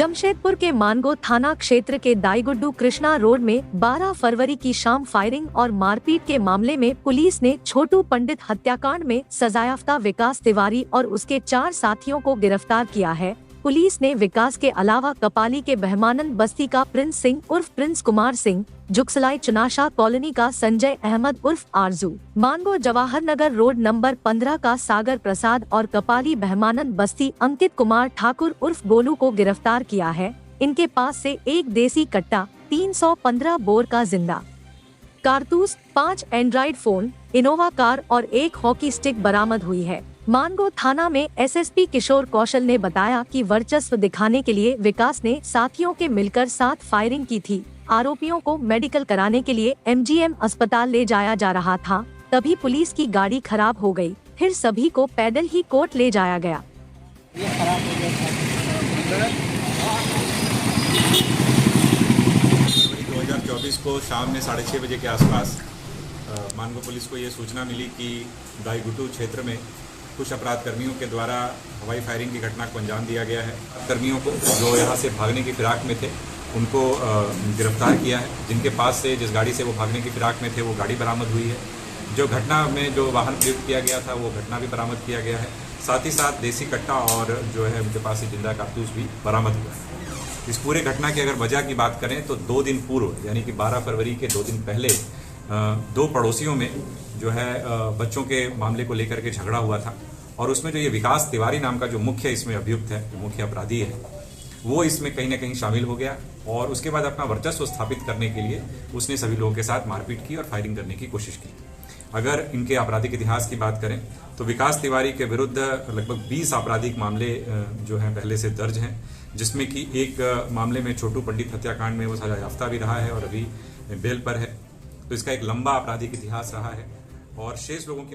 जमशेदपुर के मानगो थाना क्षेत्र के दाईगुड्डू कृष्णा रोड में 12 फरवरी की शाम फायरिंग और मारपीट के मामले में पुलिस ने छोटू पंडित हत्याकांड में सजायाफ्ता विकास तिवारी और उसके 4 साथियों को गिरफ्तार किया है। पुलिस ने विकास के अलावा कपाली के बहमानंद बस्ती का प्रिंस सिंह उर्फ प्रिंस कुमार सिंह, जुगसलाई चुनाशा कॉलोनी का संजय अहमद उर्फ आरजू, मानगो जवाहर नगर रोड नंबर 15 का सागर प्रसाद और कपाली बहमानंद बस्ती अंकित कुमार ठाकुर उर्फ गोलू को गिरफ्तार किया है। इनके पास से एक देसी कट्टा, 315 बोर का जिंदा कारतूस, 5 एंड्रॉइड फोन, इनोवा कार और एक हॉकी स्टिक बरामद हुई है। मानगो थाना में एसएसपी किशोर कौशल ने बताया कि वर्चस्व दिखाने के लिए विकास ने साथियों के मिलकर 7 फायरिंग की थी। आरोपियों को मेडिकल कराने के लिए एमजीएम अस्पताल ले जाया जा रहा था, तभी पुलिस की गाड़ी खराब हो गई। फिर सभी को पैदल ही कोर्ट ले जाया गया। 2024 को शाम में 6:30 बजे के आसपास मानगो पुलिस को ये सूचना मिली कि दाईगुड्डू क्षेत्र में कुछ अपराध कर्मियों के द्वारा हवाई फायरिंग की घटना को अंजाम दिया गया है। कर्मियों को जो यहाँ से भागने की फिराक में थे उनको गिरफ्तार किया है। जिनके पास से जिस गाड़ी से वो भागने की फिराक में थे वो गाड़ी बरामद हुई है। जो घटना में जो वाहन प्रयुक्त किया गया था वो घटना भी बरामद किया गया है। साथ ही साथ देसी कट्टा और जो है उनके पास से जिंदा कारतूस भी बरामद हुआ है। इस पूरे घटना की अगर वजह की बात करें तो 2 दिन पूर्व यानी कि 12 फरवरी के 2 दिन पहले 2 पड़ोसियों में जो है बच्चों के मामले को लेकर के झगड़ा हुआ था और उसमें जो ये विकास तिवारी नाम का जो मुख्य इसमें अभियुक्त है, जो मुख्य अपराधी है, वो इसमें कहीं ना कहीं शामिल हो गया और उसके बाद अपना वर्चस्व स्थापित करने के लिए उसने सभी लोगों के साथ मारपीट की और फायरिंग करने की कोशिश की। अगर इनके आपराधिक इतिहास की बात करें तो विकास तिवारी के विरुद्ध लगभग 20 आपराधिक मामले जो हैं पहले से दर्ज हैं, जिसमें कि एक मामले में छोटू पंडित हत्याकांड में वो सजायाफ्ता भी रहा है और अभी बेल पर है। तो इसका एक लंबा आपराधिक इतिहास रहा है और शेष लोगों की